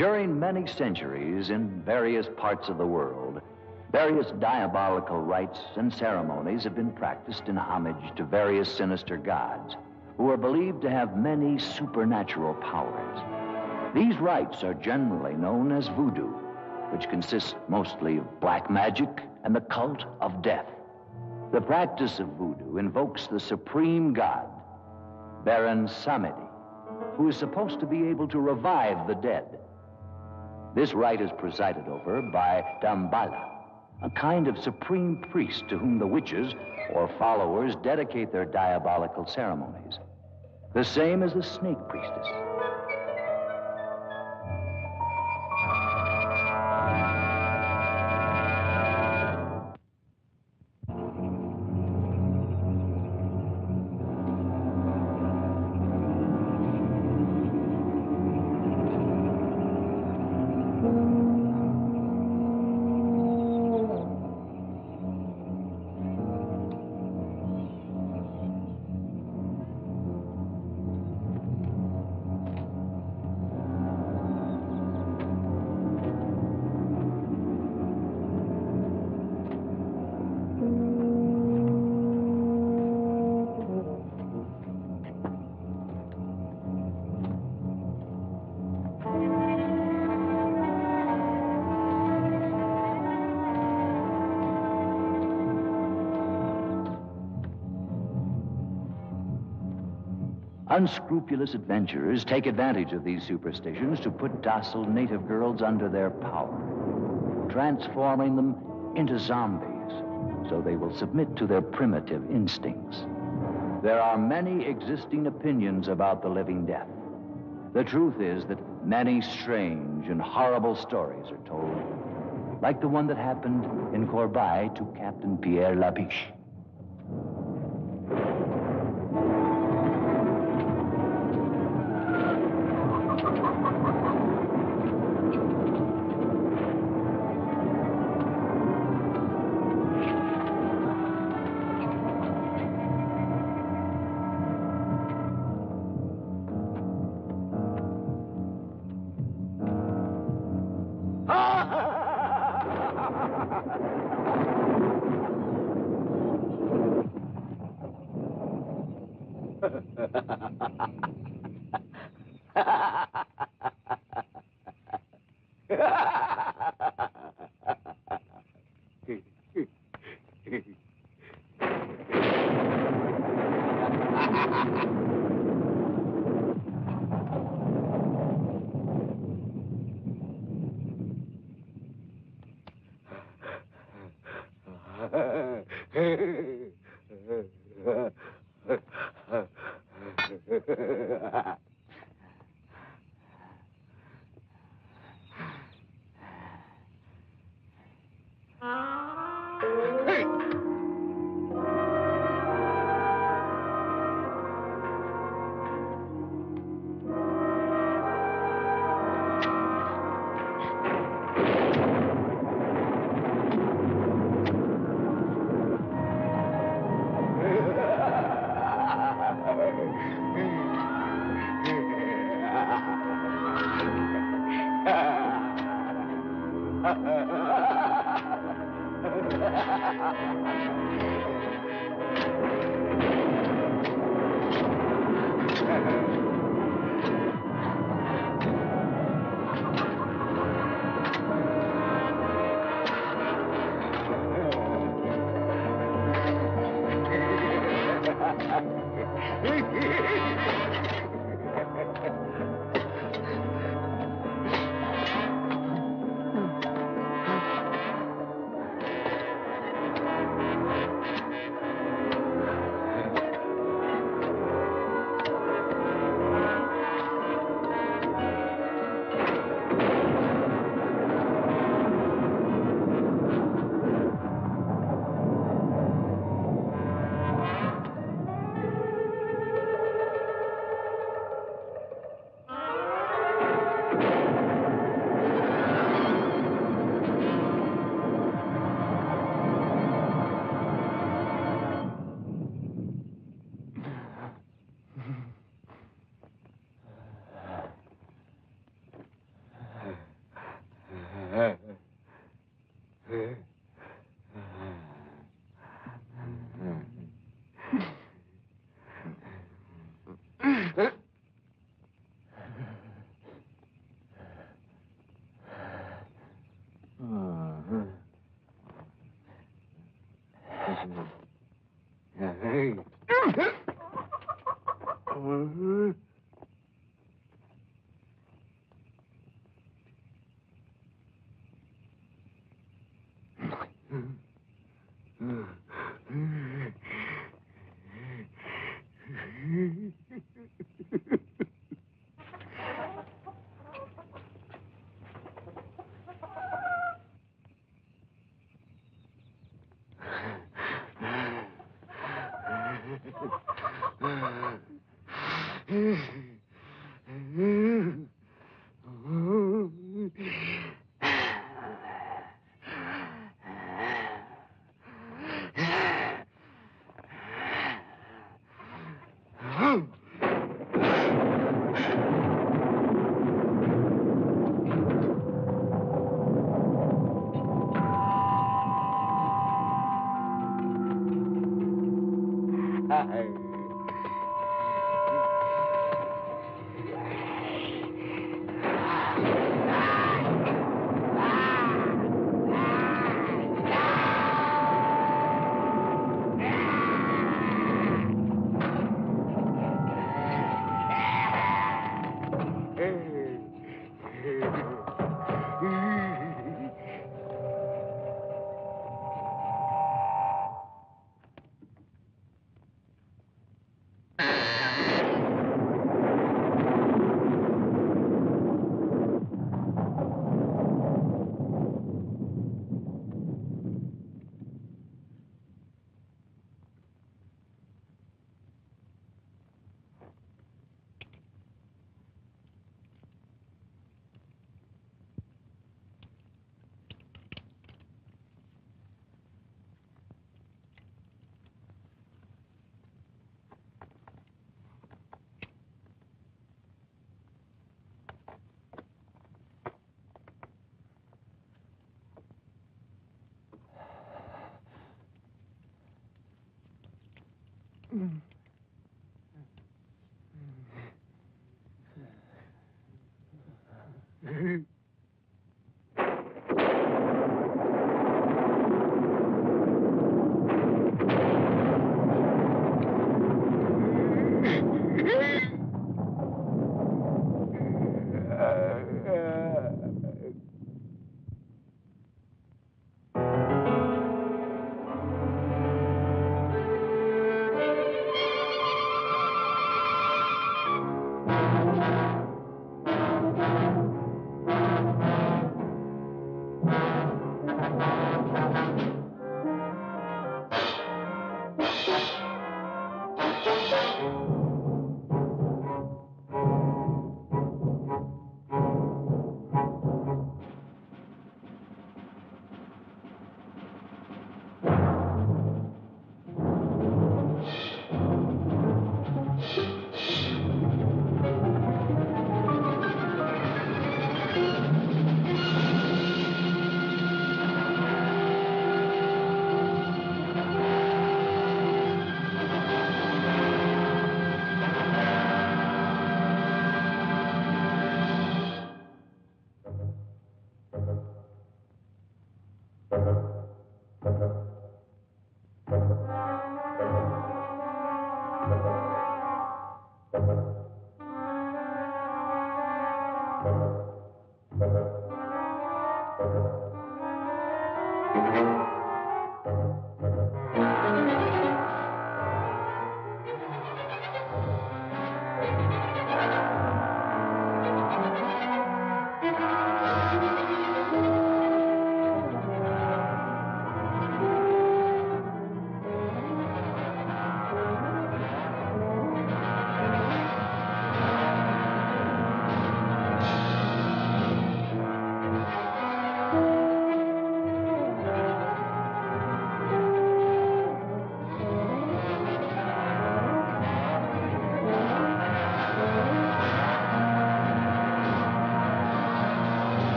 During many centuries in various parts of the world, various diabolical rites and ceremonies have been practiced in homage to various sinister gods who are believed to have many supernatural powers. These rites are generally known as voodoo, which consists mostly of black magic and the cult of death. The practice of voodoo invokes the supreme god, Baron Samedi, who is supposed to be able to revive the dead. This rite is presided over by Damballa, a kind of supreme priest to whom the witches or followers dedicate their diabolical ceremonies, the same as the snake priestess. Unscrupulous adventurers take advantage of these superstitions to put docile native girls under their power, transforming them into zombies so they will submit to their primitive instincts. There are many existing opinions about the living death. The truth is that many strange and horrible stories are told, like the one that happened in Corbeil to Captain Pierre Labiche.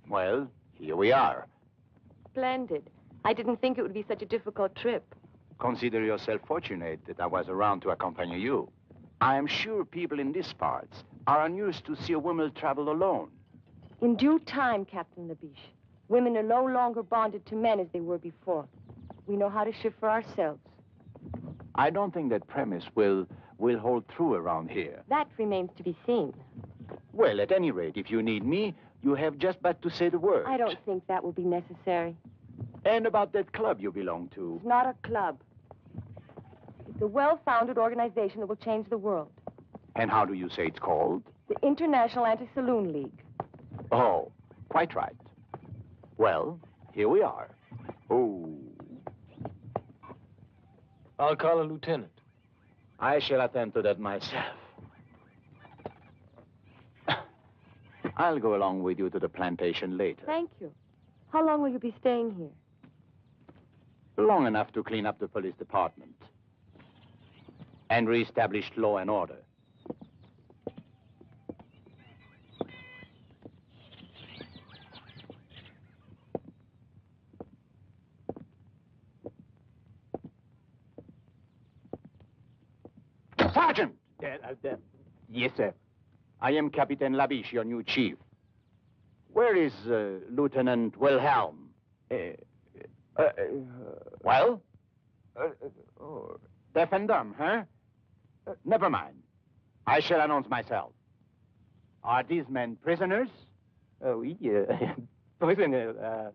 Well, here we are. Splendid. I didn't think it would be such a difficult trip. Consider yourself fortunate that I was around to accompany you. I am sure people in these parts are unused to see a woman travel alone. In due time, Captain Labiche. Women are no longer bonded to men as they were before. We know how to shift for ourselves. I don't think that premise will hold true around here. That remains to be seen. Well, at any rate, if you need me, you have just but to say the word. I don't think that will be necessary. And about that club you belong to? It's not a club. It's a well-founded organization that will change the world. And how do you say it's called? The International Anti-Saloon League. Oh, quite right. Well, here we are. Oh. I'll call a lieutenant. I shall attend to that myself. I'll go along with you to the plantation later. Thank you. How long will you be staying here? Long enough to clean up the police department and reestablish law and order. Sergeant! Yes, sir. I am Captain Labiche, your new chief. Where is Lieutenant Wilhelm? Well? Deaf and dumb, huh? Never mind. I shall announce myself. Are these men prisoners? Oui, prisoner.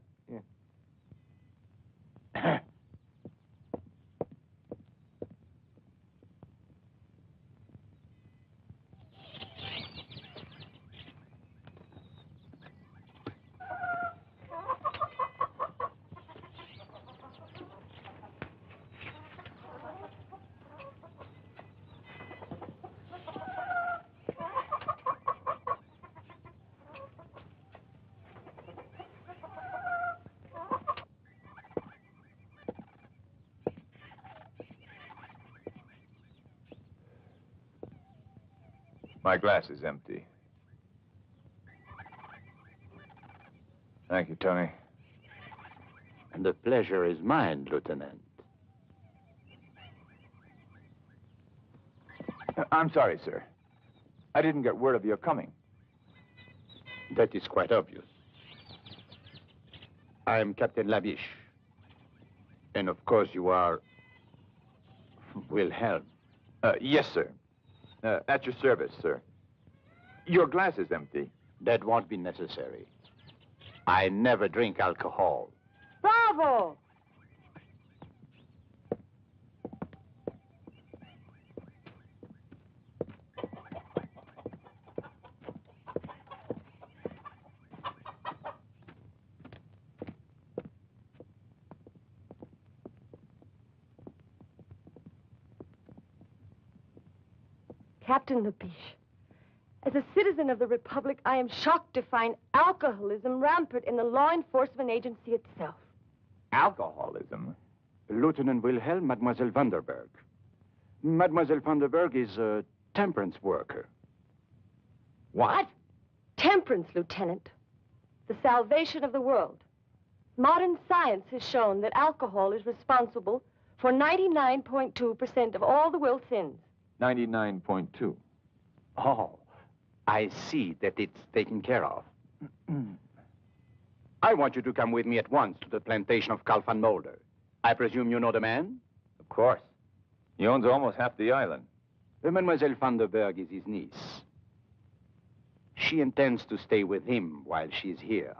My glass is empty. Thank you, Tony. And the pleasure is mine, Lieutenant. I'm sorry, sir. I didn't get word of your coming. That is quite obvious. I am Captain Labiche. And of course you are Wilhelm. Yes, sir. At your service, sir. Your glass is empty. That won't be necessary. I never drink alcohol. Bravo! Captain Labiche, as a citizen of the Republic, I am shocked to find alcoholism rampant in the law enforcement agency itself. Alcoholism? Lieutenant Wilhelm, Mademoiselle Vanderberg. Mademoiselle Vanderberg is a temperance worker. What? Temperance, Lieutenant. The salvation of the world. Modern science has shown that alcohol is responsible for 99.2% of all the world's sins. 99.2. Oh, I see that it's taken care of. I want you to come with me at once to the plantation of Karloff and Mulder. I presume you know the man? Of course. He owns almost half the island. Mademoiselle Vanderberg is his niece. She intends to stay with him while she's here.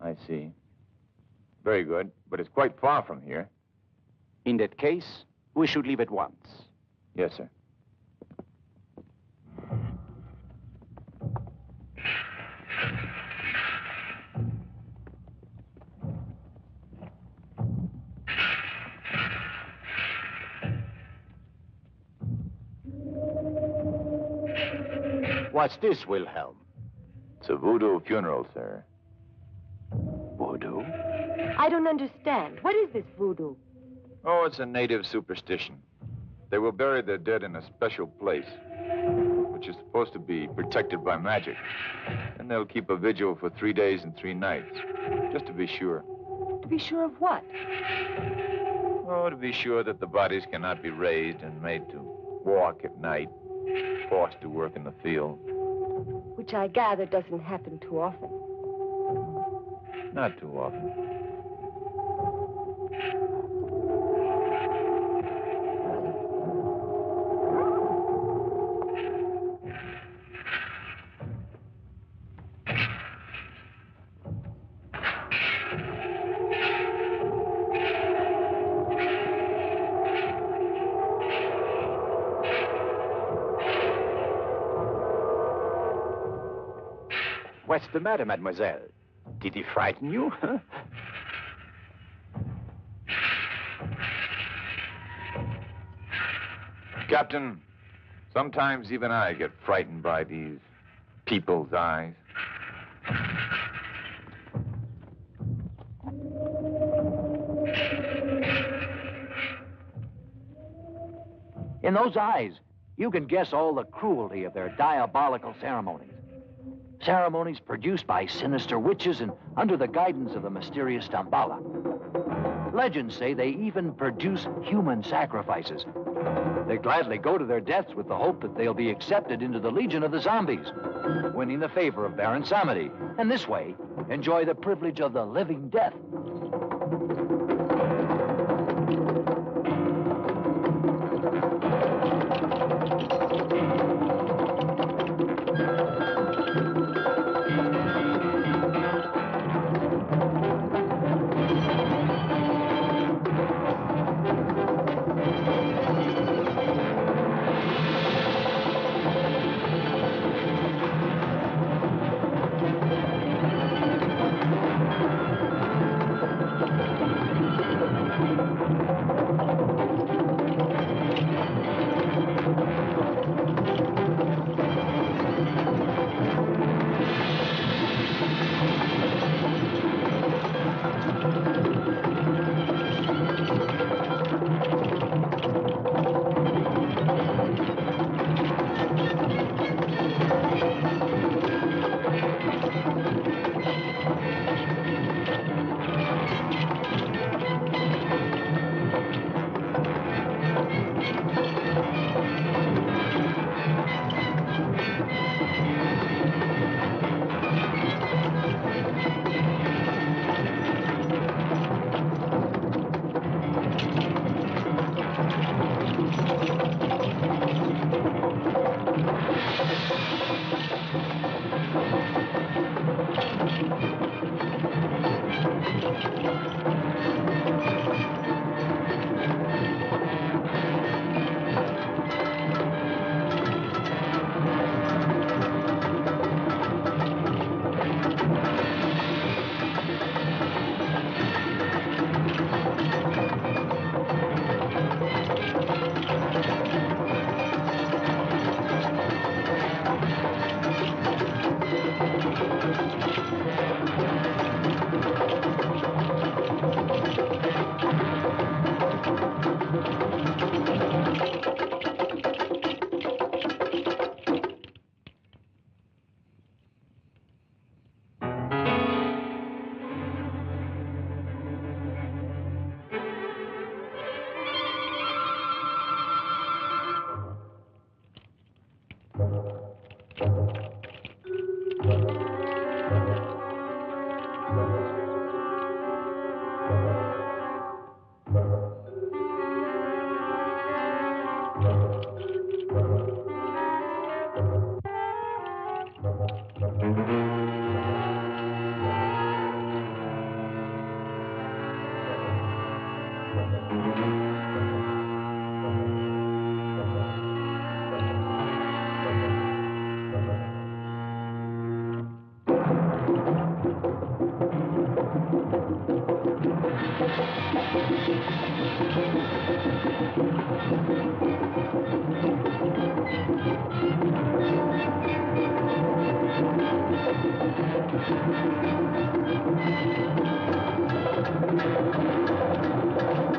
I see. Very good, but it's quite far from here. In that case, we should leave at once. Yes, sir. What's this, Wilhelm? It's a voodoo funeral, sir. Voodoo? I don't understand. What is this voodoo? Oh, it's a native superstition. They will bury their dead in a special place, which is supposed to be protected by magic. And they'll keep a vigil for 3 days and 3 nights, just to be sure. To be sure of what? Oh, to be sure that the bodies cannot be raised and made to walk at night, forced to work in the field. Which I gather doesn't happen too often. Not too often. What's the matter, mademoiselle? Did he frighten you? Captain, sometimes even I get frightened by these people's eyes. In those eyes, you can guess all the cruelty of their diabolical ceremonies. Ceremonies produced by sinister witches and under the guidance of the mysterious Tambala. Legends say they even produce human sacrifices. They gladly go to their deaths with the hope that they'll be accepted into the legion of the zombies, winning the favor of Baron Samedi, and this way, enjoy the privilege of the living death.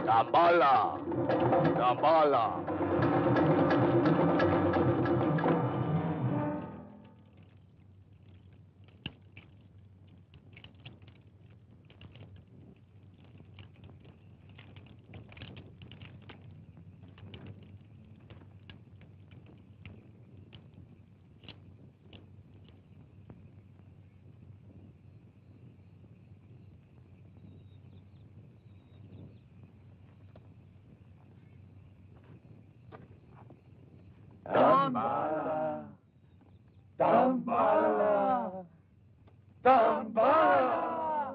Kabbalah! Kabbalah! Dambala. Dambala. Dambala.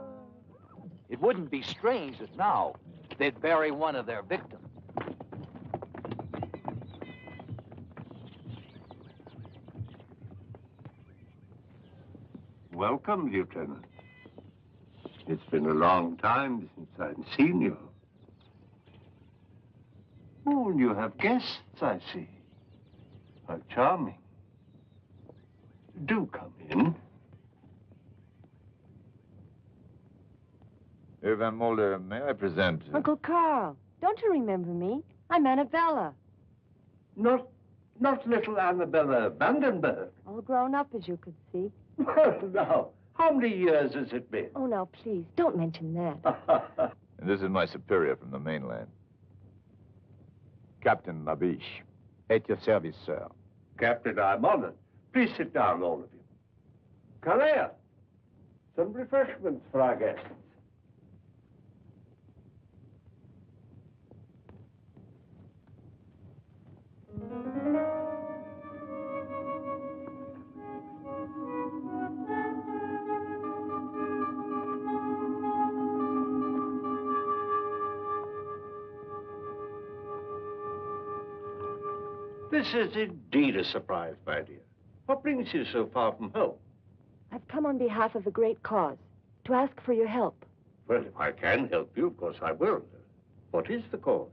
It wouldn't be strange if now they'd bury one of their victims. Welcome, Lieutenant. It's been a long time since I've seen you. Oh, and you have guests, I see. How charming. Do come in. Herr Van Mulder, may I present... Uncle Carl, don't you remember me? I'm Annabella. Not little Annabella Vandenberg. All grown up, as you could see. Well, now, how many years has it been? Oh, now, please, don't mention that. And this is my superior from the mainland. Captain Labiche. At your service, sir. Captain, I'm honored. Please sit down, all of you. Kalea, some refreshments for our guests. This is indeed a surprise, my dear. What brings you so far from home? I've come on behalf of a great cause, to ask for your help. Well, if I can help you, of course I will. What is the cause?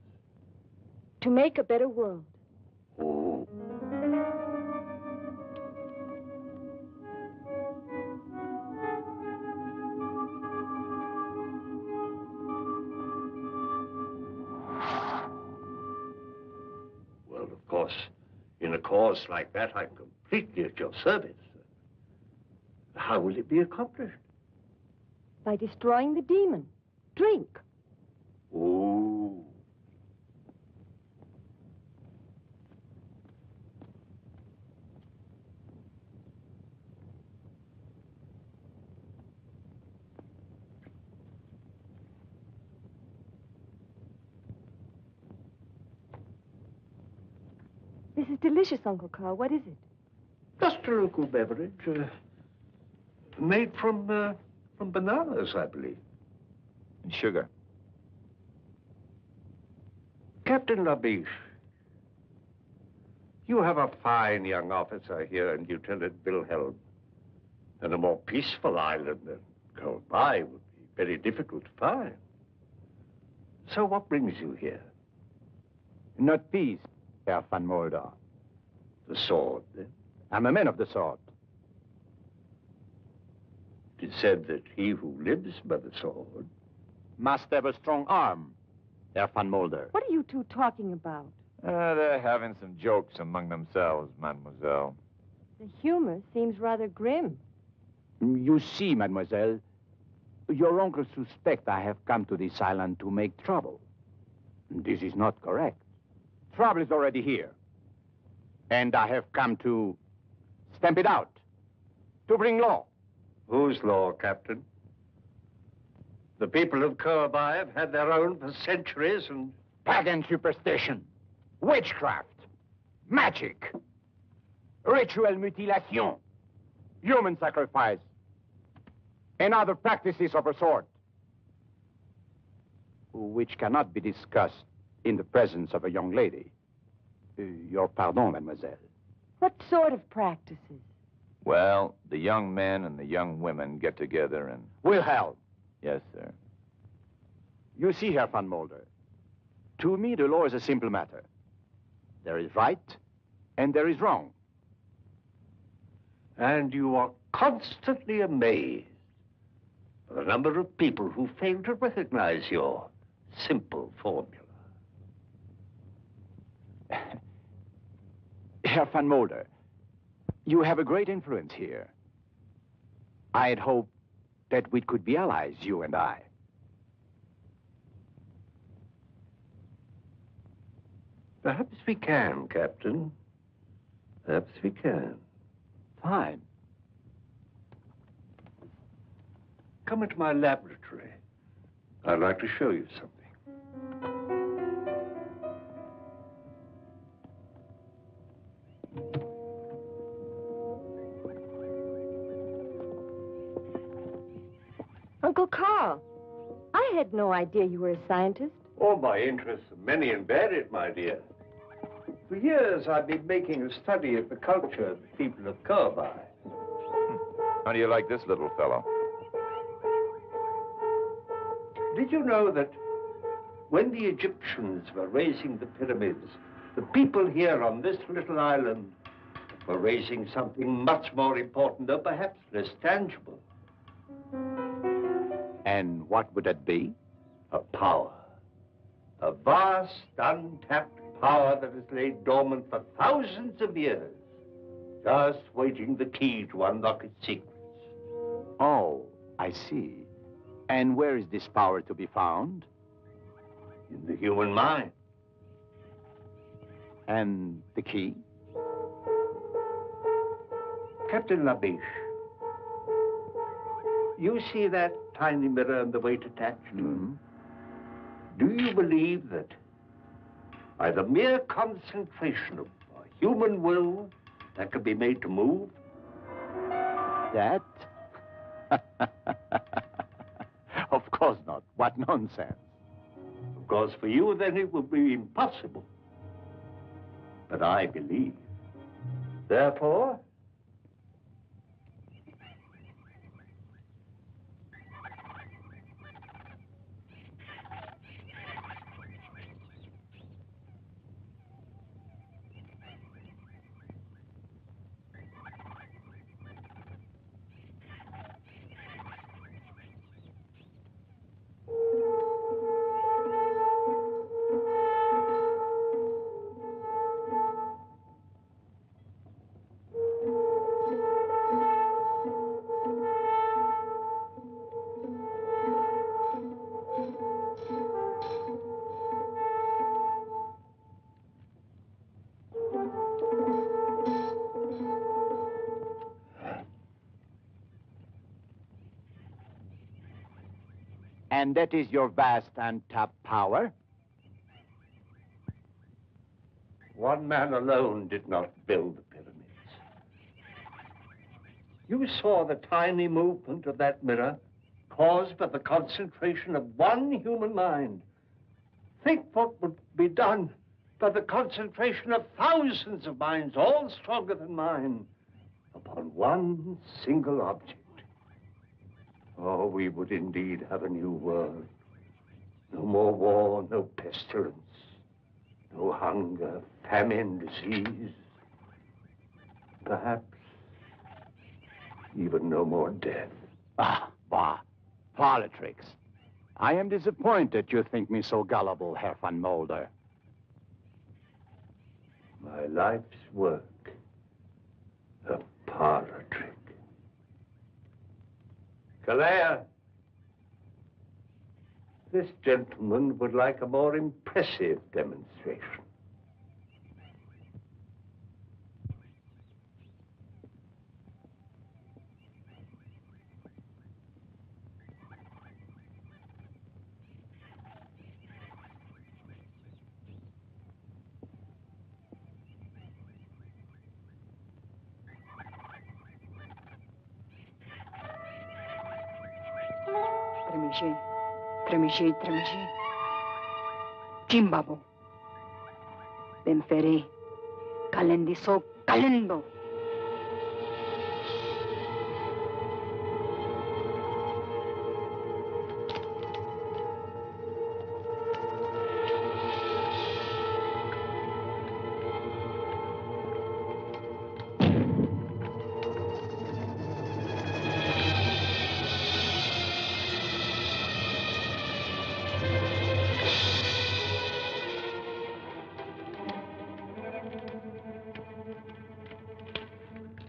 To make a better world. Oh. Well, of course, in a cause like that, I'm completely at your service. How will it be accomplished? By destroying the demon. Drink. Oh. This is delicious, Uncle Carl. What is it? Just a local beverage, made from bananas, I believe. And sugar. Captain Labiche, you have a fine young officer here in Lieutenant Wilhelm. And a more peaceful island than Karloff would be very difficult to find. So what brings you here? Not peace, Herr Van Mulder. The sword, then? I'm a man of the sword. It is said that he who lives by the sword... Must have a strong arm, Herr Van Mulder. What are you two talking about? They're having some jokes among themselves, mademoiselle. The humor seems rather grim. You see, mademoiselle, your uncle suspects I have come to this island to make trouble. This is not correct. Trouble is already here. And I have come to stamp it out, to bring law. Whose law, Captain? The people of Karloff have had their own for centuries and... Pagan superstition, witchcraft, magic, ritual mutilation, human sacrifice, and other practices of a sort. which cannot be discussed in the presence of a young lady. Your pardon, mademoiselle. What sort of practices? Well, the young men and the young women get together and... Wilhelm, Yes, sir. you see, Herr van Mulder, to me the law is a simple matter. There is right and there is wrong. And you are constantly amazed by the number of people who fail to recognize your simple formula. Herr van Mulder, you have a great influence here. I had hoped that we could be allies, you and I. Perhaps we can, Captain. Perhaps we can. Fine. Come into my laboratory. I'd like to show you something. Uncle Carl, I had no idea you were a scientist. Oh, my interests are many and varied, my dear. For years, I've been making a study of the culture of the people of Karloff. How do you like this little fellow? Did you know that when the Egyptians were raising the pyramids, the people here on this little island were raising something much more important, though perhaps less tangible? And what would that be? A power. A vast, untapped power that has laid dormant for thousands of years, just waiting the key to unlock its secrets. Oh, I see. And where is this power to be found? In the human mind. And the key? Captain Labiche, you see that tiny mirror and the weight attached to it? Do you believe that by the mere concentration of a human will that can be made to move? That? Of course not. What nonsense. Of course, for you, then it would be impossible. But I believe. Therefore, And that is your vast untapped power? one man alone did not build the pyramids. You saw the tiny movement of that mirror caused by the concentration of one human mind. Think what would be done by the concentration of thousands of minds, all stronger than mine, upon one single object. Oh, we would indeed have a new world. No more war, no pestilence, no hunger, famine, disease. Perhaps even no more death. Ah, bah. Politics. I am disappointed you think me so gullible, Herr van Mulder. My life's work, a parlor trick. Calais, this gentleman would like a more impressive demonstration. Trémégé, trémégé, trémégé. Jimbabo. Benfere. Kalendiso kalendo.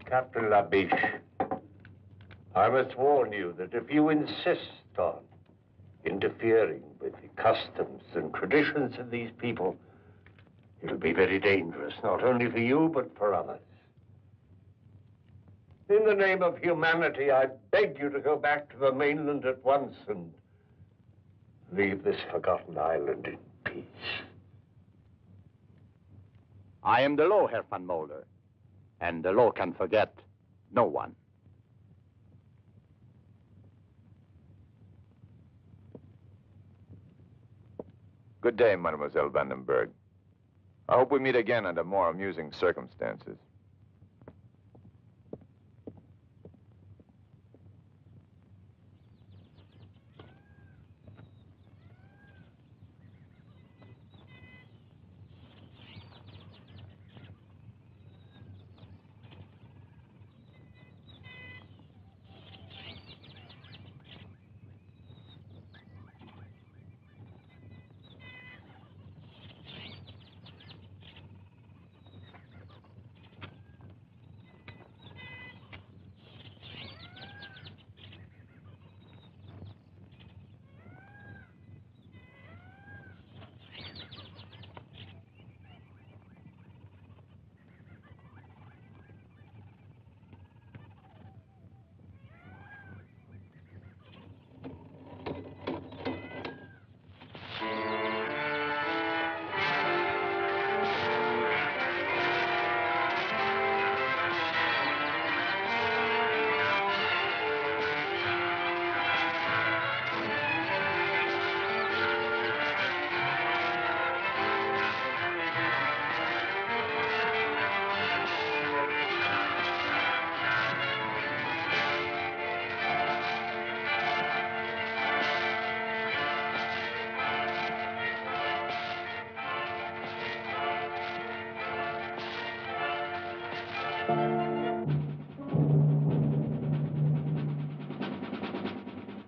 Captain Labiche, I must warn you that if you insist on interfering with the customs and traditions of these people, it'll be very dangerous, not only for you, but for others. In the name of humanity, I beg you to go back to the mainland at once and leave this forgotten island in peace. I am the law, Herr van Mulder. And the law can forget no one. Good day, Mademoiselle Vandenberg. I hope we meet again under more amusing circumstances.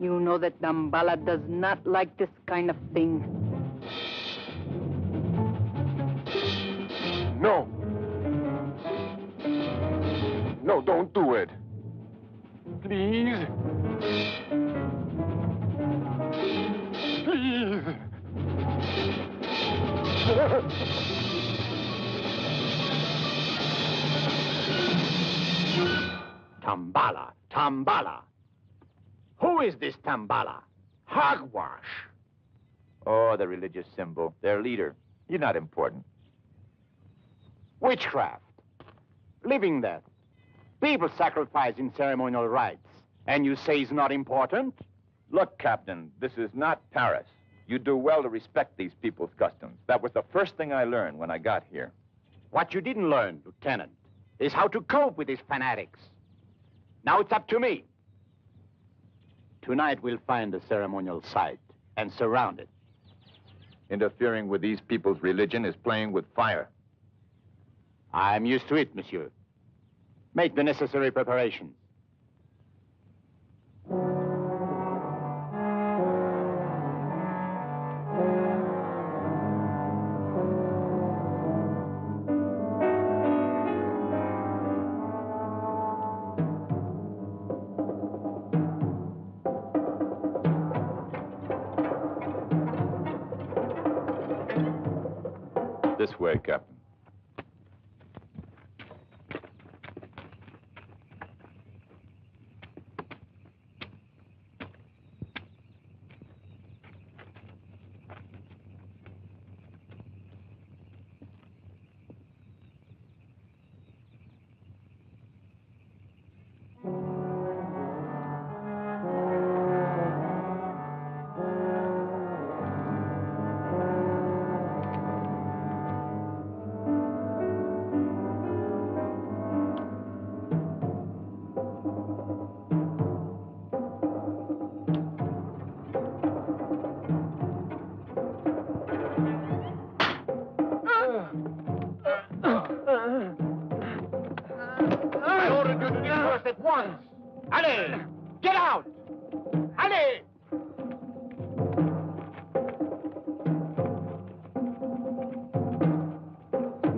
You know that Dambala does not like this kind of thing. No. No, don't do it. Please. Please. Tambala, Tambala. Who is this Tambala? Hogwash. Oh, the religious symbol. Their leader. You're not important. Witchcraft. Living death. People sacrifice in ceremonial rites. And you say it's not important? Look, Captain, this is not Paris. You do well to respect these people's customs. That was the first thing I learned when I got here. What you didn't learn, Lieutenant, is how to cope with these fanatics. Now it's up to me. Tonight we'll find the ceremonial site and surround it. Interfering with these people's religion is playing with fire. I'm used to it, monsieur. Make the necessary preparations. This way, Captain. guns! Allez! Get out! Allez!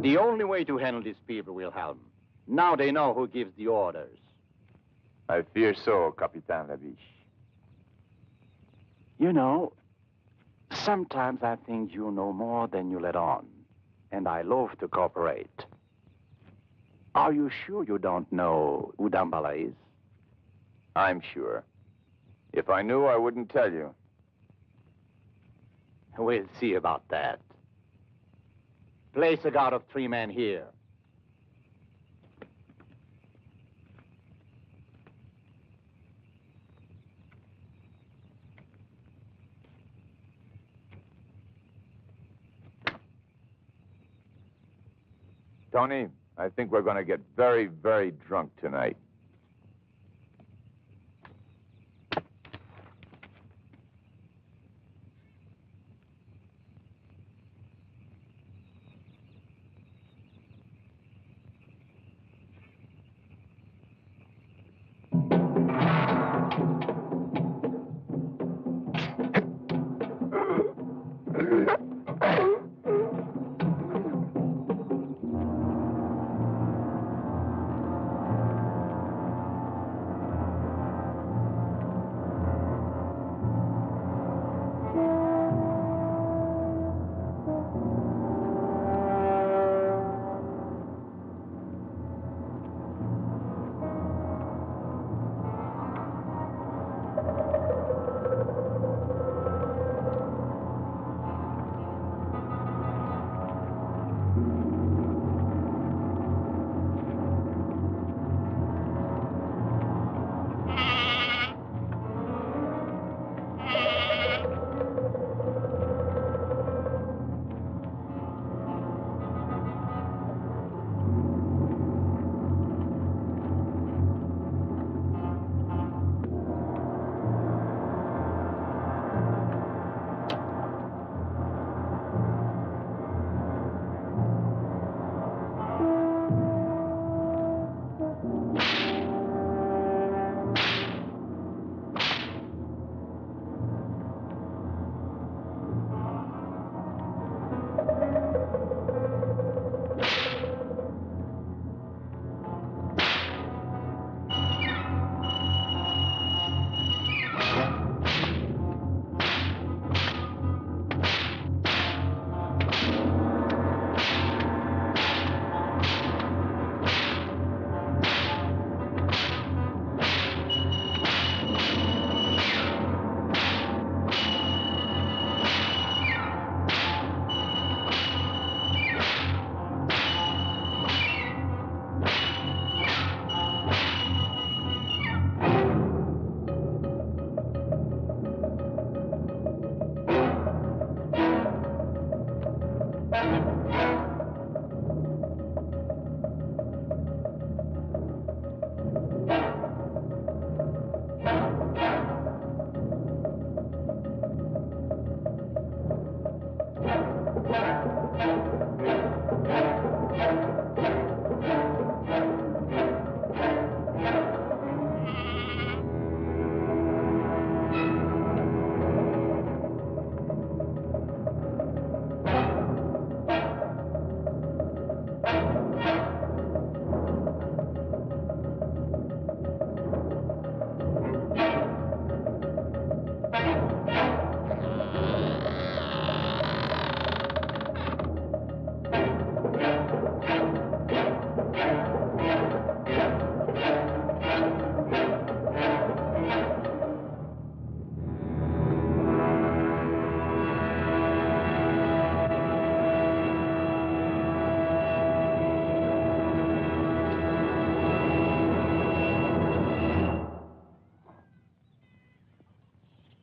The only way to handle these people, Wilhelm. Now they know who gives the orders. I fear so, Capitan Laviche. You know, sometimes I think you know more than you let on. And I love to cooperate. Are you sure you don't know who Dambala is? I'm sure. If I knew, I wouldn't tell you. We'll see about that. Place a guard of 3 men here. Tony, I think we're going to get very, very drunk tonight.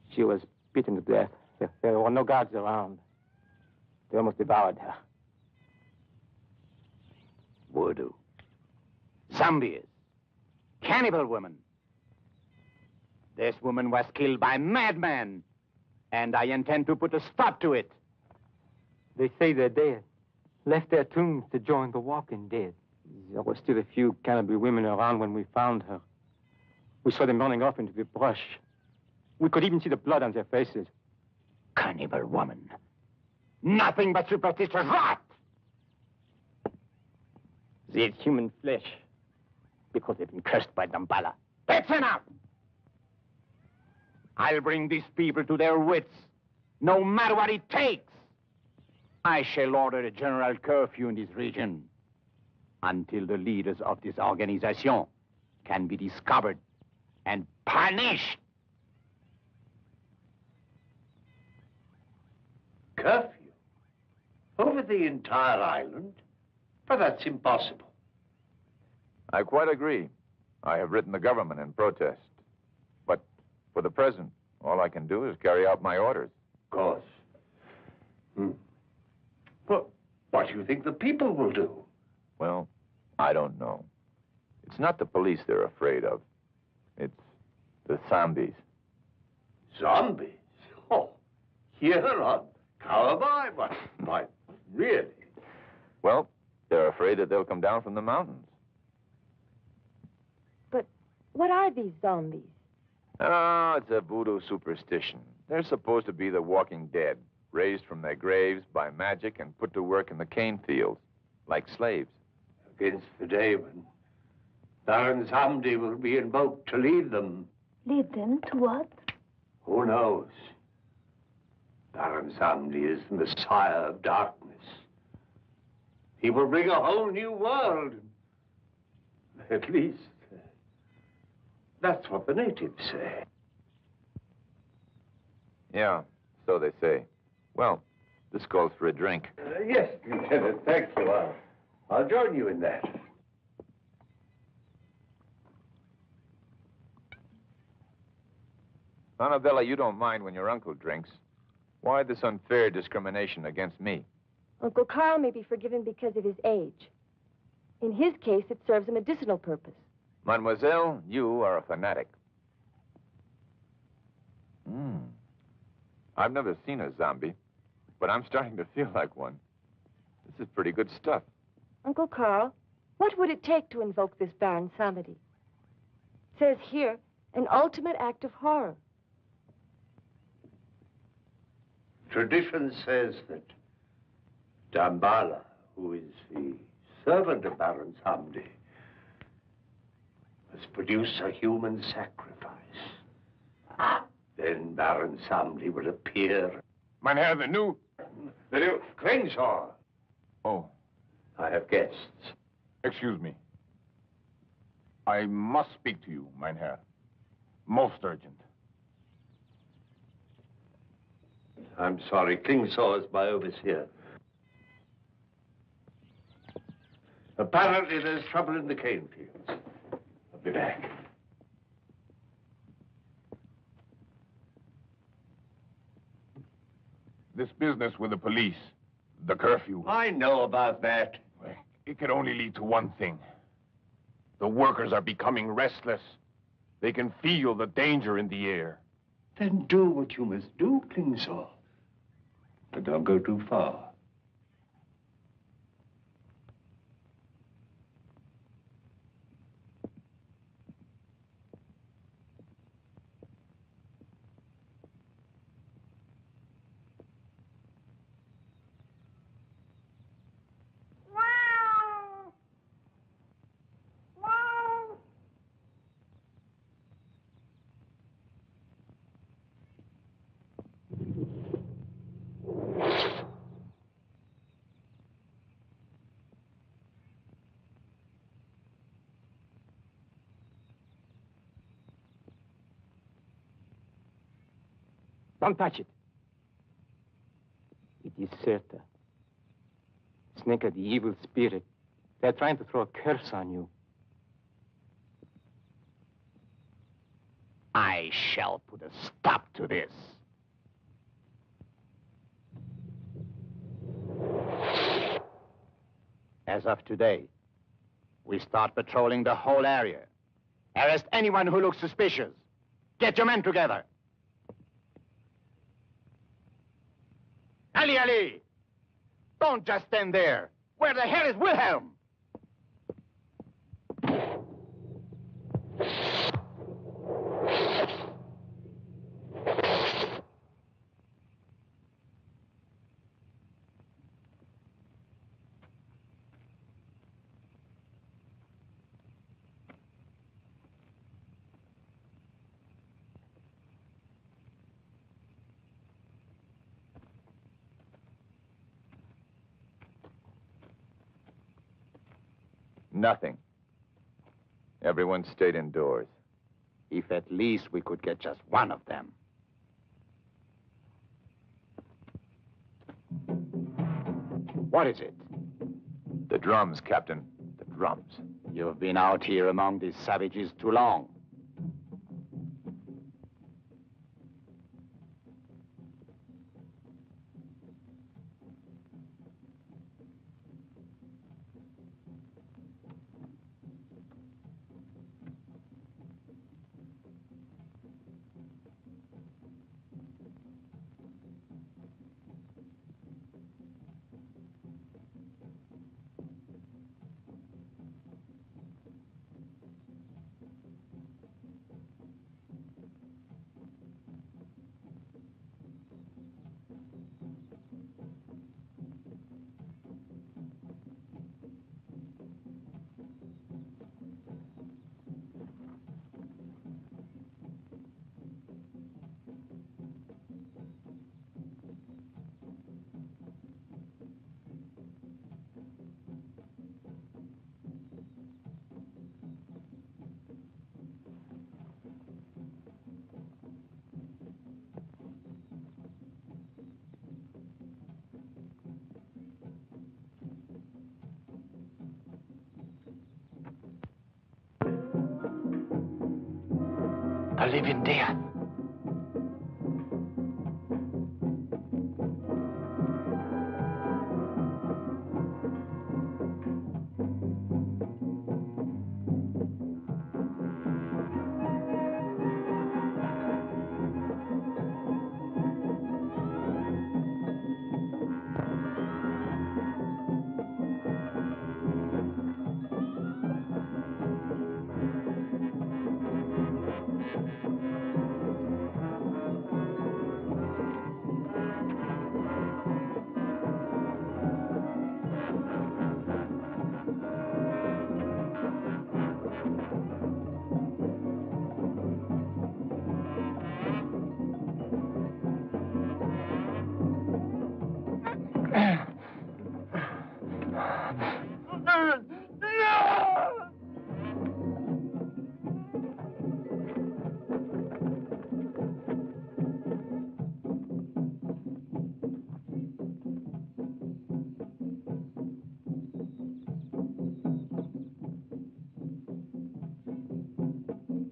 She was beaten to death. There were no guards around. They almost devoured her. Voodoo. Zombies. Cannibal woman. This woman was killed by madmen. And I intend to put a stop to it. They say they're dead. Left their tombs to join the walking dead. There were still a few cannibal women around when we found her. We saw them running off into the brush. We could even see the blood on their faces. Cannibal woman. Nothing but superstitious rot! They ate human flesh because they've been cursed by Damballa. That's enough! I'll bring these people to their wits, no matter what it takes. I shall order a general curfew in this region until the leaders of this organization can be discovered and punished. Curfew? Over the entire island? But that's impossible. I quite agree. I have written the government in protest. But for the present, all I can do is carry out my orders. Of course. Well, what do you think the people will do? Well, I don't know. It's not the police they're afraid of. It's the zombies. Zombies? Oh, here on Cowboy? Why, really? Well, they're afraid that they'll come down from the mountains. But what are these zombies? Oh, it's a voodoo superstition. They're supposed to be the walking dead, raised from their graves by magic and put to work in the cane fields, like slaves. Against the day when Baron Samdi will be invoked to lead them. Lead them to what? Who knows? Baron Samdi is the Messiah of darkness. He will bring a whole new world. At least, that's what the natives say. Yeah, so they say. Well, this calls for a drink. Yes, Lieutenant, thank you. I'll join you in that. Annabella, you don't mind when your uncle drinks. Why this unfair discrimination against me? Uncle Carl may be forgiven because of his age. In his case, it serves a medicinal purpose. Mademoiselle, you are a fanatic. I've never seen a zombie, but I'm starting to feel like one. This is pretty good stuff. Uncle Carl, what would it take to invoke this Baron Samedi? It says here, an ultimate act of horror. Tradition says that Damballa, who is the servant of Baron Samdi, must produce a human sacrifice. Then Baron Samdi will appear. Mynheer, the new Crenshaw. Oh, I have guests. excuse me. I must speak to you, Mynheer. Most urgent. I'm sorry, Klingsaw is my overseer. Apparently there's trouble in the cane fields. I'll be back. This business with the police, the curfew, I know about that. it could only lead to one thing. The workers are becoming restless. They can feel the danger in the air. Then do what you must do, Klingsaw. But don't go too far. Don't touch it. It is Serta. Sneka, the evil spirit. They're trying to throw a curse on you. I shall put a stop to this. As of today, we start patrolling the whole area. Arrest anyone who looks suspicious. Get your men together. Ali, Ali! Don't just stand there. Where the hell is Wilhelm? Nothing. Everyone stayed indoors. If at least we could get just one of them. What is it? The drums, Captain. The drums. You've been out here among these savages too long. The living death.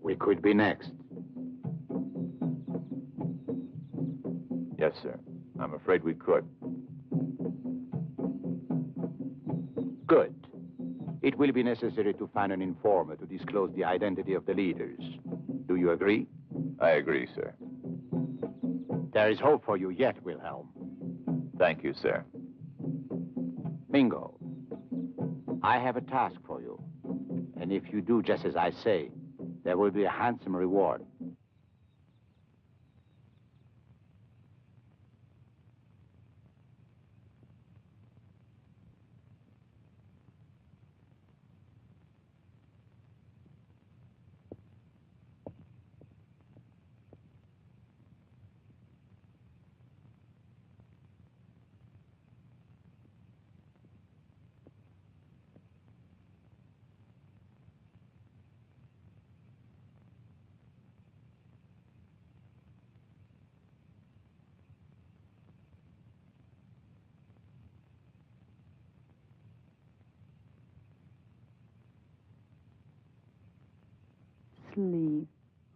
We could be next. Yes, sir. I'm afraid we could. Good. It will be necessary to find an informer to disclose the identity of the leaders. Do you agree? I agree, sir. There is hope for you yet, Wilhelm. Thank you, sir. Mingo, I have a task for you. And if you do just as I say, there will be a handsome reward. Sleep.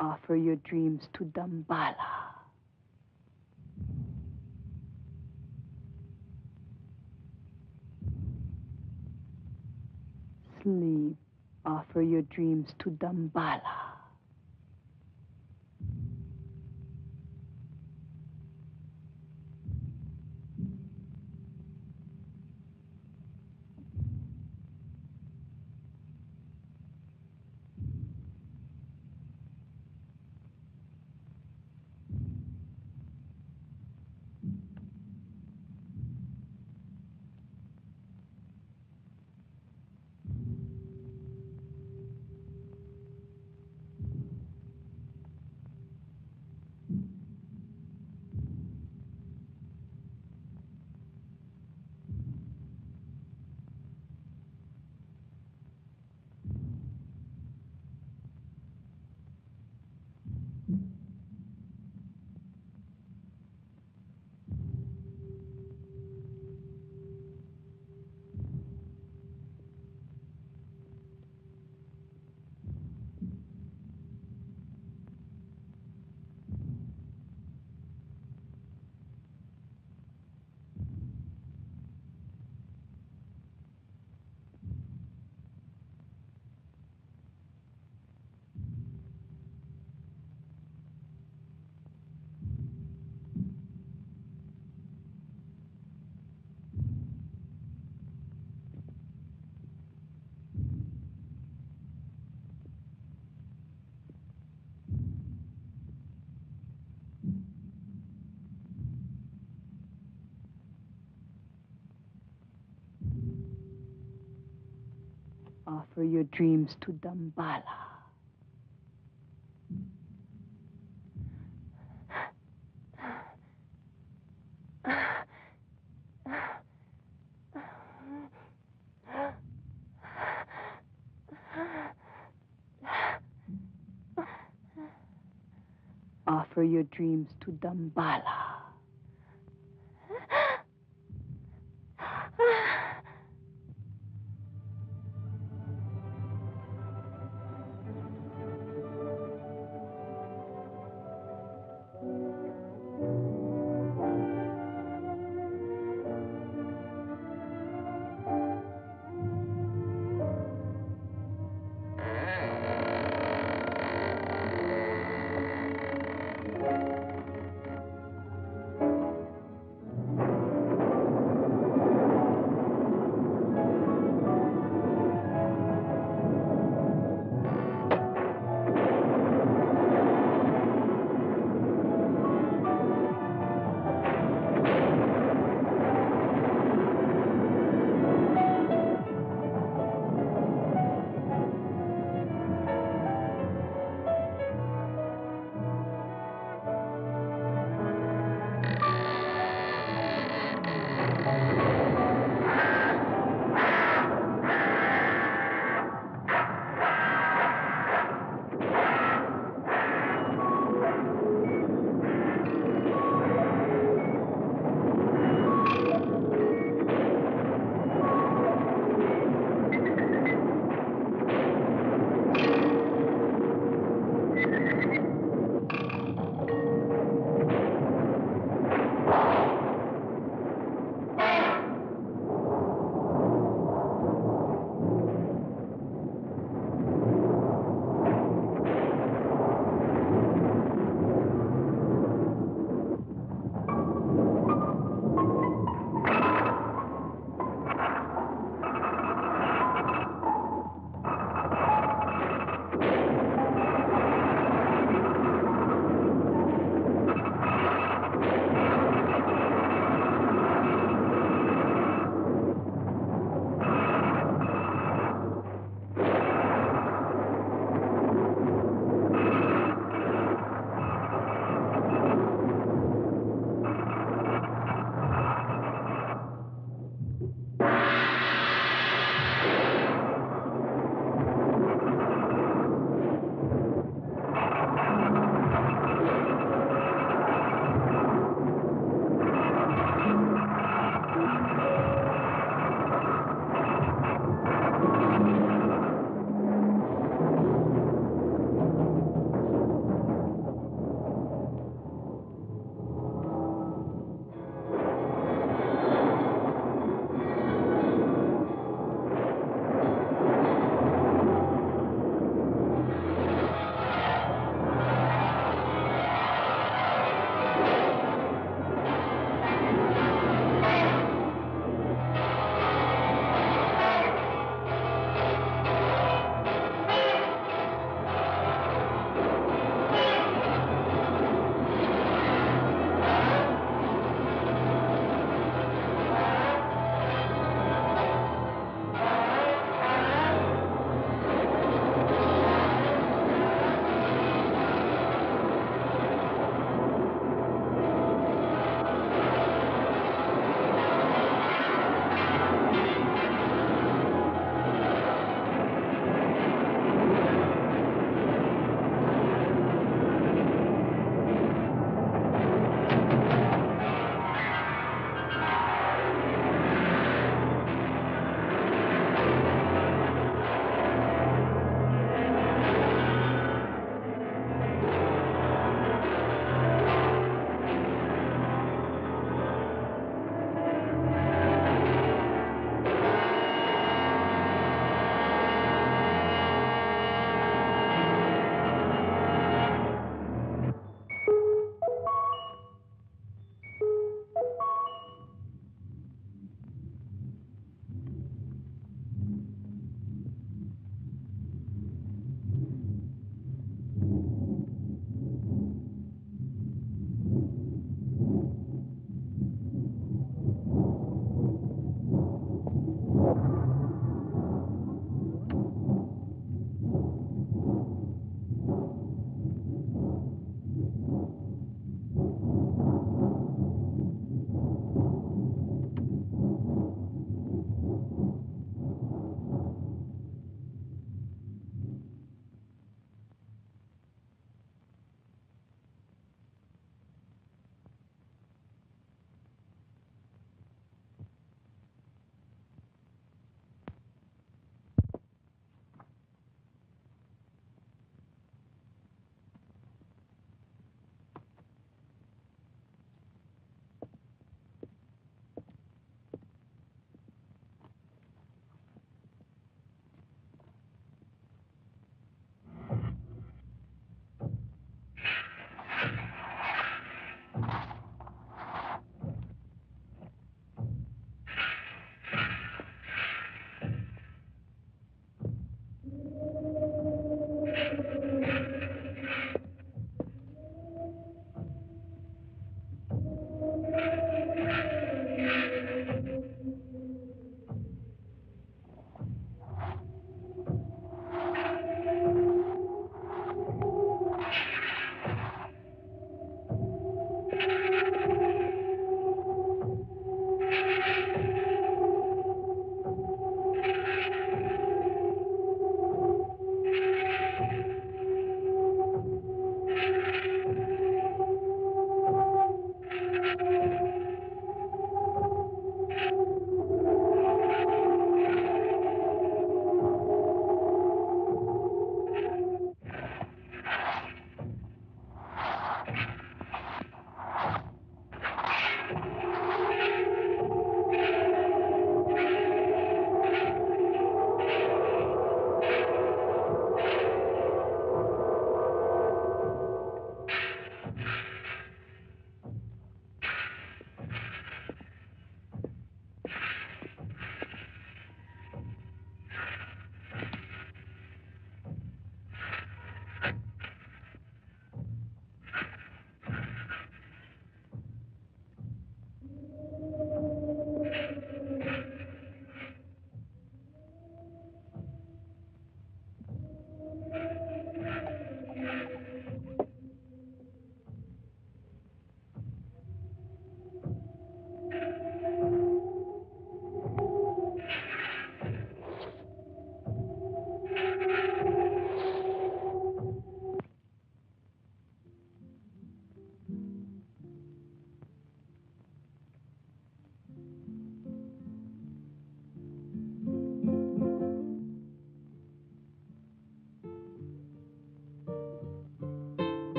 Offer your dreams to Dambala. Sleep. Offer your dreams to Dambala. Offer your dreams to Dambala. Offer your dreams to Dambala.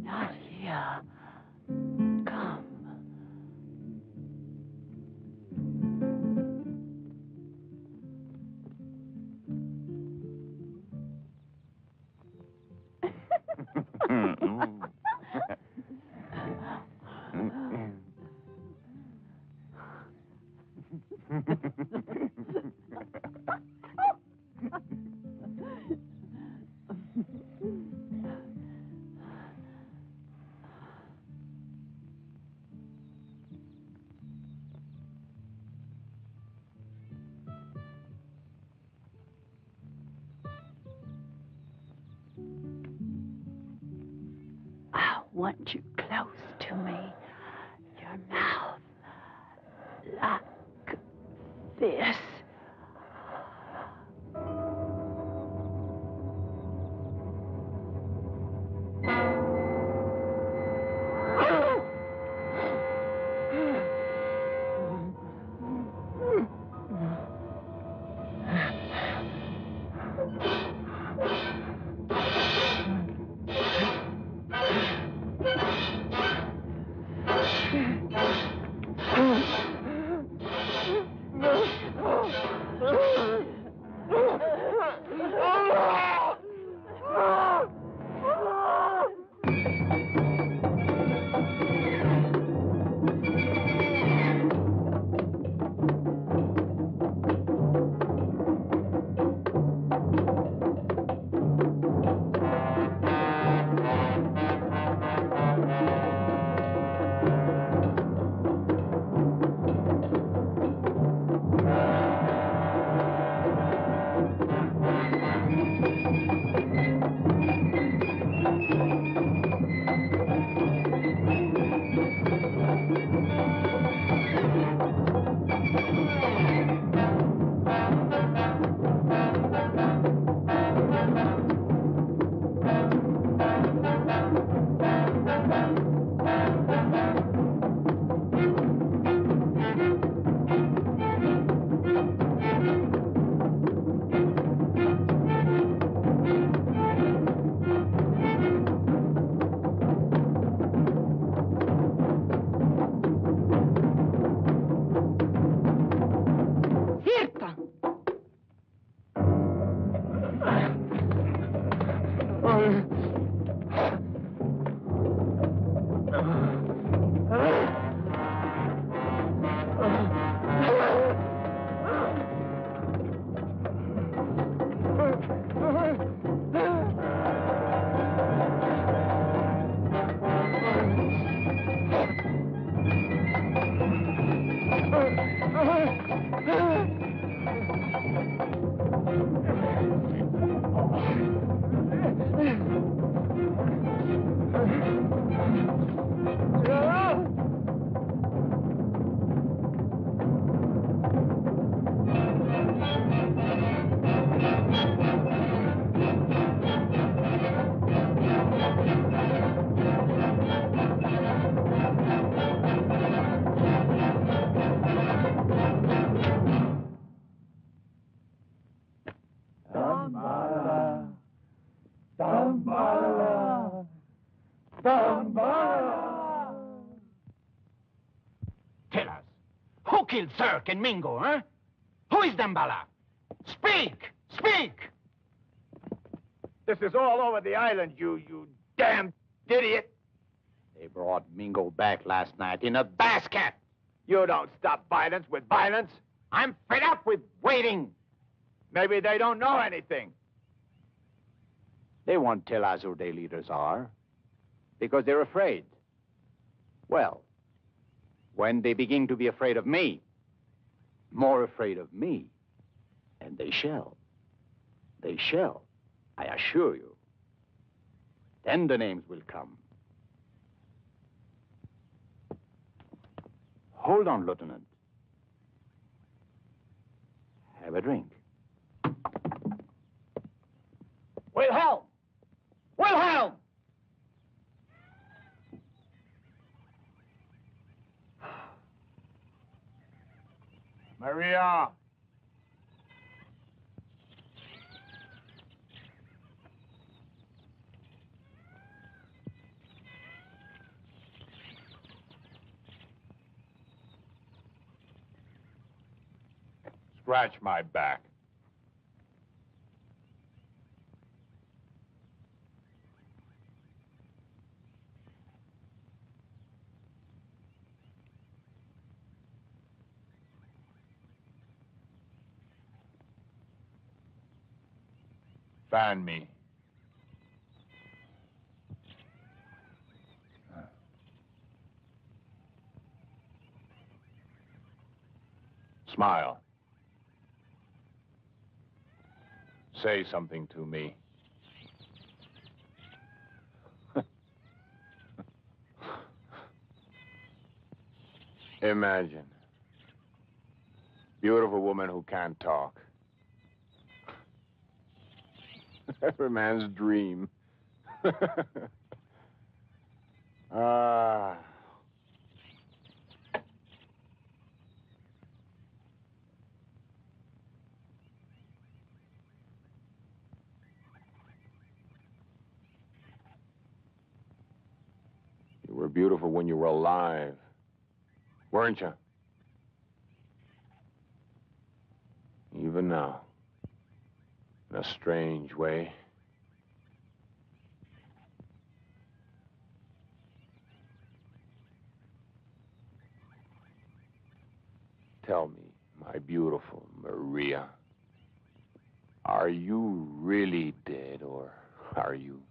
Not here. Come. I want you close to me. Your mouth like this. killed Cirque and Mingo, huh? Who is Damballa? Speak! Speak! This is all over the island, you damn idiot. They brought Mingo back last night in a basket. You don't stop violence with violence. I'm fed up with waiting. Maybe they don't know anything. They won't tell us who their leaders are because they're afraid. Well, when they begin to be afraid of me, more afraid of me, and they shall, I assure you, then the names will come. Hold on, Lieutenant. Have a drink. Wilhelm! Wilhelm! Maria! Scratch my back. Fan me. Smile. Say something to me. Imagine. Beautiful woman who can't talk. Every man's dream. Ah. You were beautiful when you were alive, weren't you? Even now, in a strange way. Tell me, my beautiful Maria, are you really dead, or are you?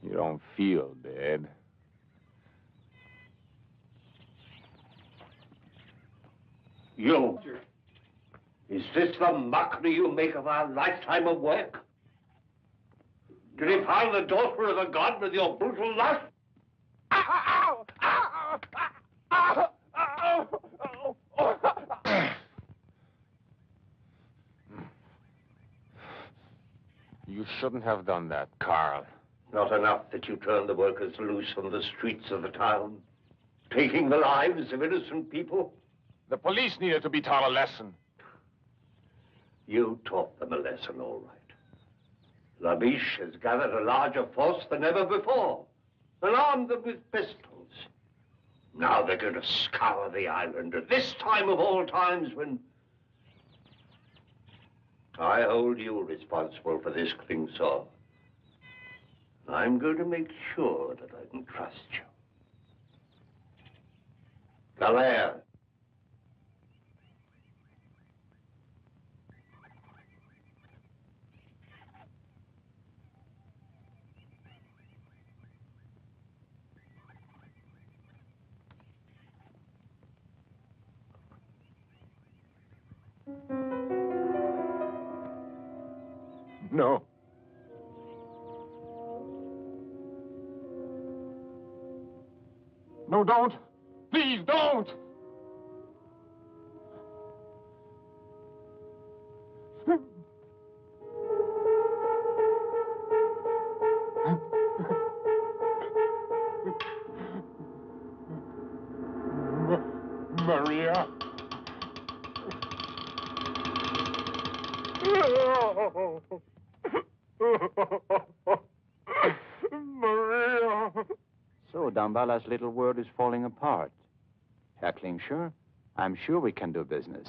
You don't feel dead. You! Is this the mockery you make of our lifetime of work? To defile the daughter of a god with your brutal lust? Ow! Ow! Ow! Ow! Ow! You shouldn't have done that, Carl. Not enough that you turn the workers loose on the streets of the town, taking the lives of innocent people? The police needed to be taught a lesson. You taught them a lesson, all right. La Biche has gathered a larger force than ever before and armed them with pistols. Now they're going to scour the island at this time of all times when I hold you responsible for this Klingsor. I'm going to make sure that I can trust you. Galère. No. No, don't. Please, don't. Maria. So Dambala's little world is falling apart. Herr Klingscher, I'm sure we can do business.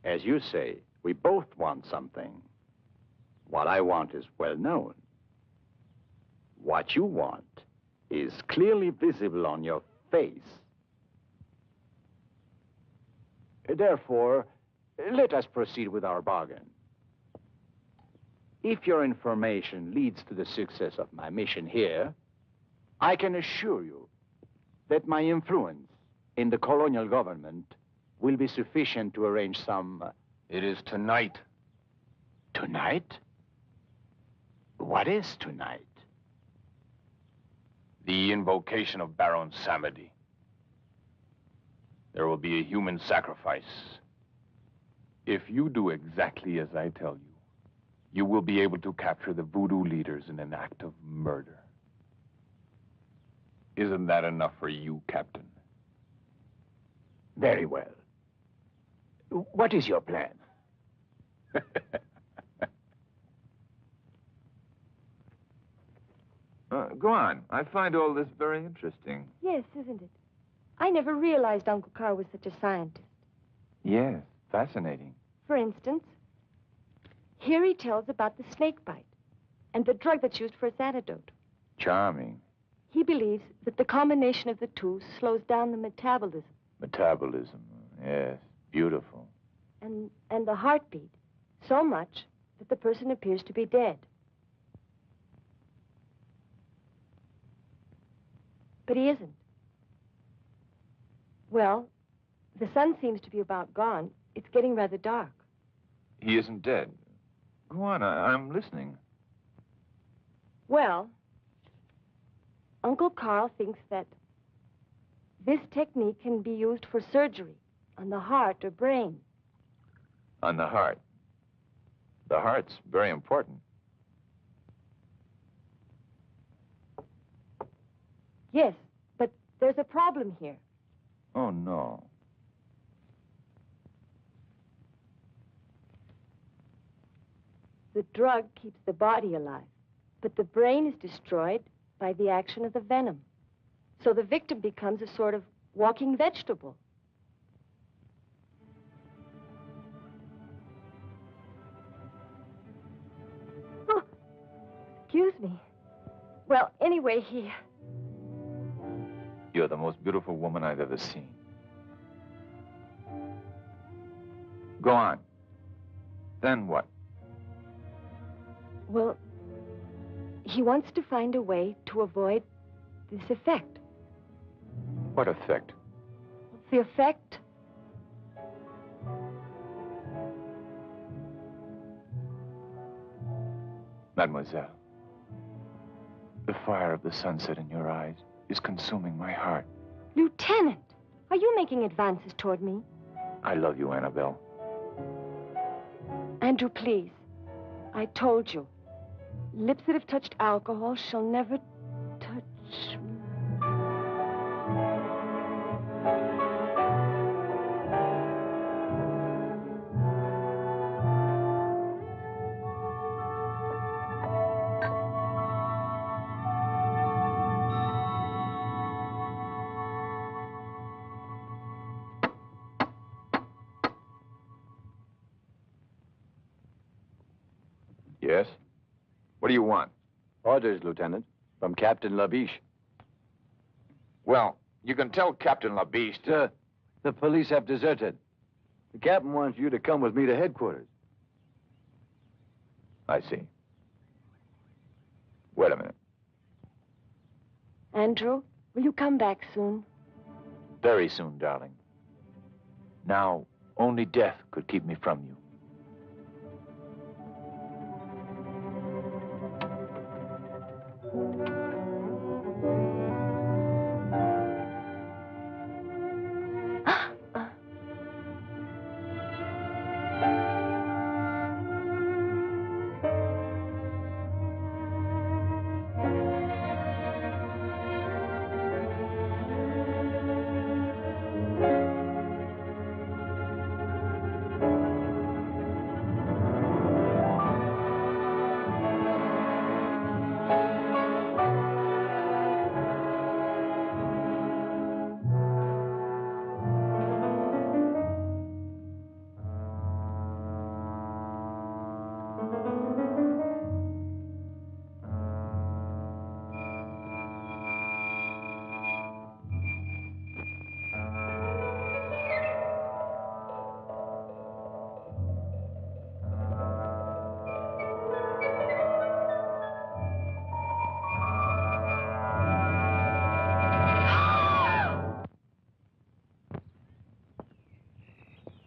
As you say, we both want something. What I want is well known. What you want is clearly visible on your face. Therefore, let us proceed with our bargain. If your information leads to the success of my mission here, I can assure you that my influence in the colonial government will be sufficient to arrange some... It is tonight. Tonight? What is tonight? The invocation of Baron Samedi. There will be a human sacrifice. If you do exactly as I tell you, you will be able to capture the voodoo leaders in an act of murder. Isn't that enough for you, Captain? Very well. What is your plan? Go on. I find all this very interesting. Yes, isn't it? I never realized Uncle Carl was such a scientist. Yes, fascinating. For instance, here he tells about the snake bite and the drug that's used for its antidote. Charming. He believes that the combination of the two slows down the metabolism. Metabolism. Yes, beautiful. And the heartbeat, so much that the person appears to be dead. But he isn't. Well, the sun seems to be about gone. It's getting rather dark. He isn't dead. Go on, I'm listening. Well, Uncle Carl thinks that this technique can be used for surgery on the heart or brain. On the heart. The heart's very important. Yes, but there's a problem here. Oh, no. The drug keeps the body alive, but the brain is destroyed by the action of the venom. So the victim becomes a sort of walking vegetable. Oh, excuse me. Well, anyway, You're the most beautiful woman I've ever seen. Go on. Then what? Well, he wants to find a way to avoid this effect. What effect? The effect? Mademoiselle, the fire of the sunset in your eyes is consuming my heart. Lieutenant, are you making advances toward me? I love you, Annabelle. Andrew, please. I told you. Lips that have touched alcohol shall never touch... Yes? What do you want? Orders, Lieutenant, from Captain Labiche. Well, you can tell Captain Labiche to... Sir, the police have deserted. The captain wants you to come with me to headquarters. I see. Wait a minute. Andrew, will you come back soon? Very soon, darling. Now, only death could keep me from you.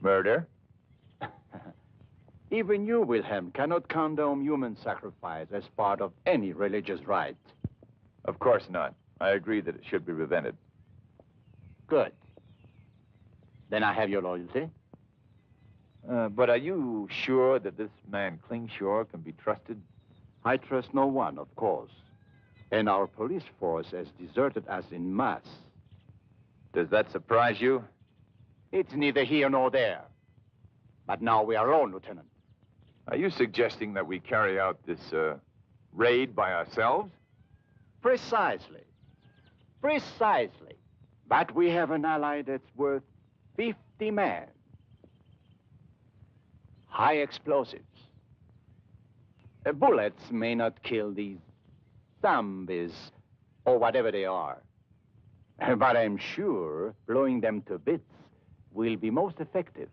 Murder? Even you, Wilhelm, cannot condone human sacrifice as part of any religious rite. Of course not. I agree that it should be prevented. Good. Then I have your loyalty. But are you sure that this man Klingshore can be trusted? I trust no one, of course. And our police force has deserted us en masse. Does that surprise you? It's neither here nor there. But now we are alone, Lieutenant. Are you suggesting that we carry out this raid by ourselves? Precisely. Precisely. But we have an ally that's worth 50 men. High explosives. Bullets may not kill these zombies or whatever they are. But I'm sure blowing them to bits will be most effective.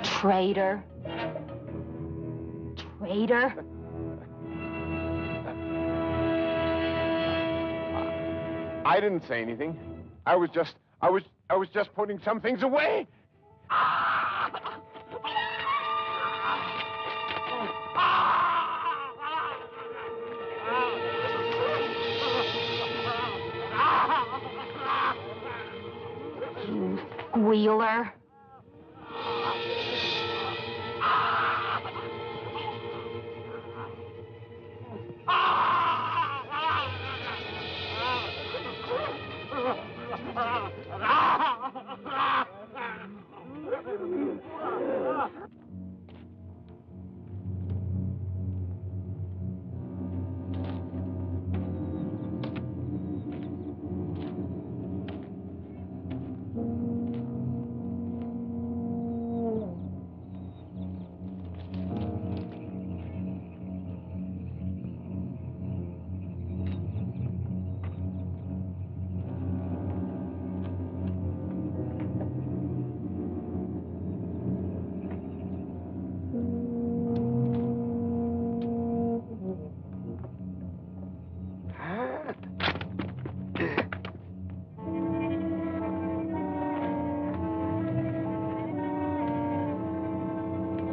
Traitor. Traitor. I didn't say anything. I was just putting some things away. You squealer.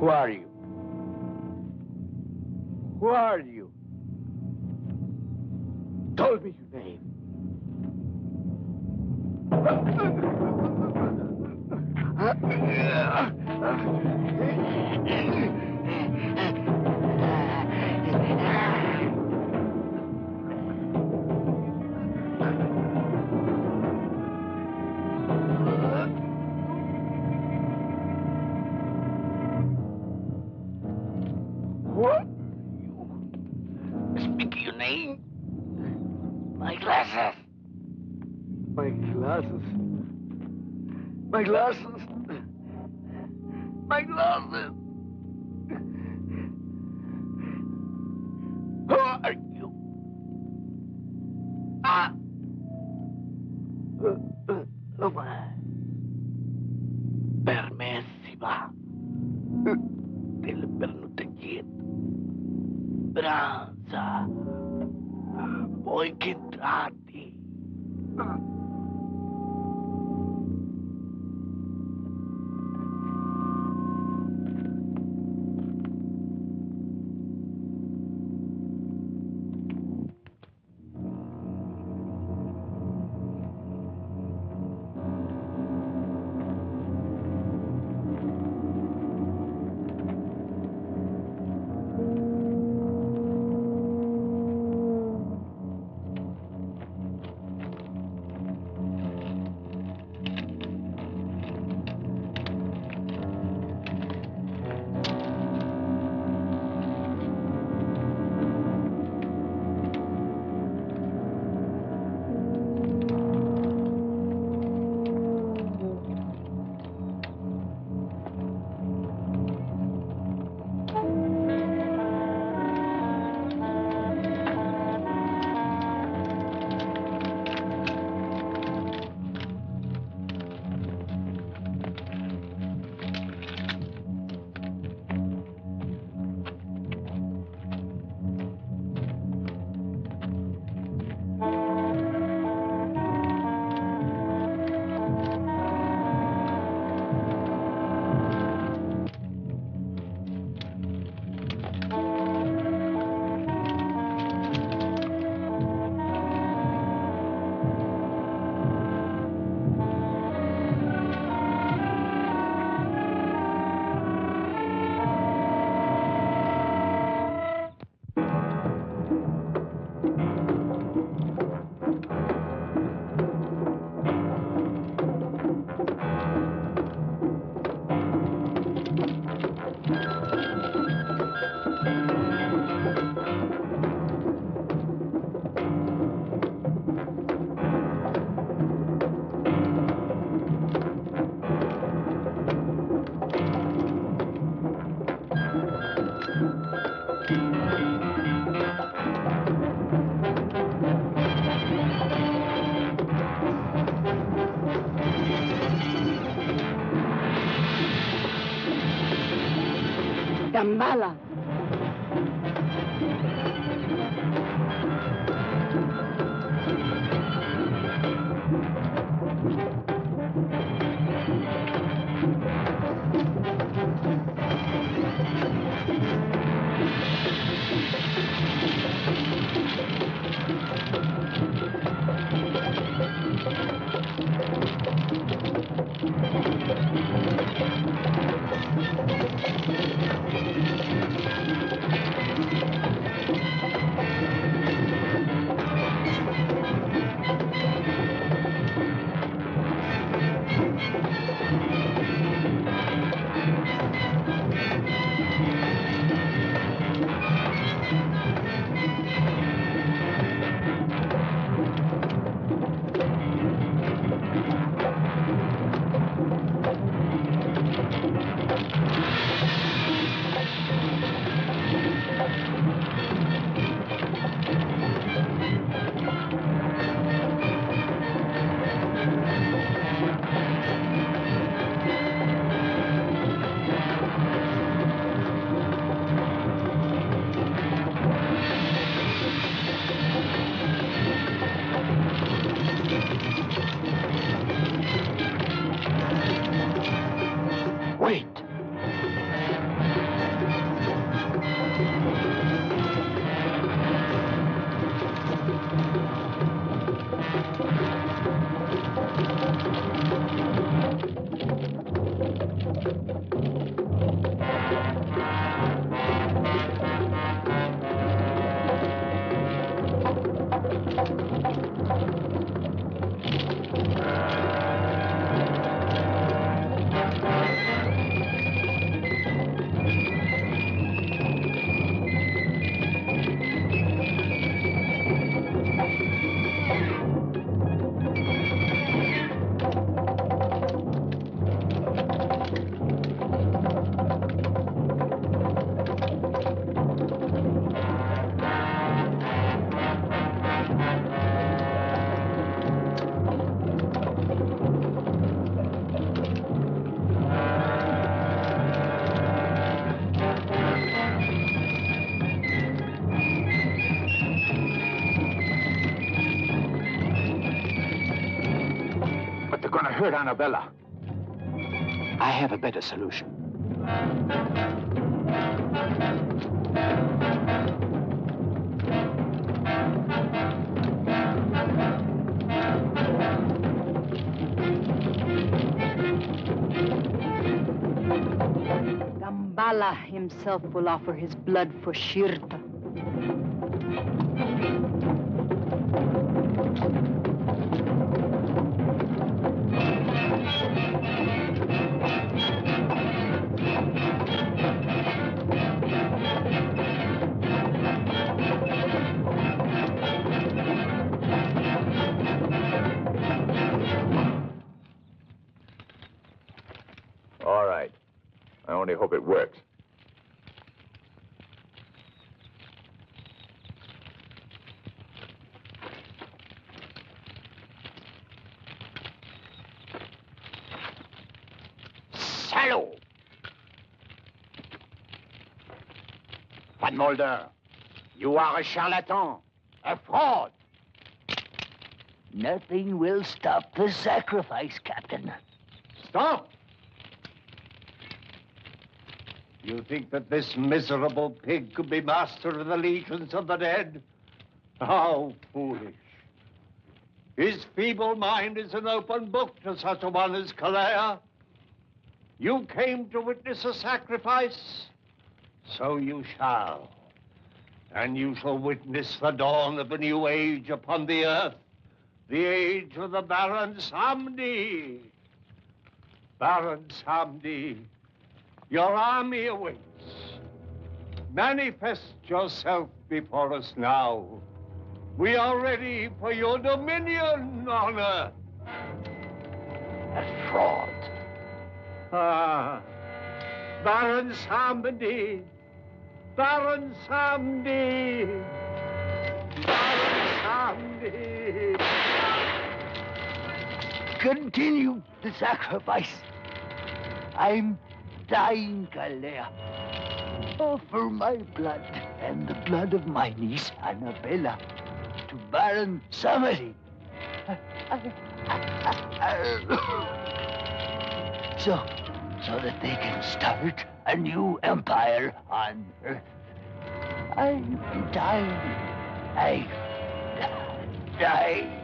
Who are you? Who are you? Tell me your name. What? me. My glasses. My glasses. My glasses. My glasses. Who are you? Ah! Permessiva del pernutegit. Branza. Voi che entrati. Gambala. hurt Annabella. I have a better solution. Gambala himself will offer his blood for Shirta. All right. I only hope it works. Salaud! Van Mulder, you are a charlatan, a fraud. Nothing will stop the sacrifice, Captain. Stop! You think that this miserable pig could be master of the legions of the dead? How foolish. His feeble mind is an open book to such a one as Calais. You came to witness a sacrifice, so you shall. And you shall witness the dawn of a new age upon the earth, the age of the Baron Samedi. Baron Samedi, your army awaits. Manifest yourself before us now. We are ready for your dominion on earth. A fraud. Ah, Baron Samedi. Baron Samedi. Baron Samedi. Continue the sacrifice. I'm dying, Calais. Offer my blood and the blood of my niece, Annabella, to Baron Samedi. So that they can start a new empire on Earth. I'm dying. I'm dying.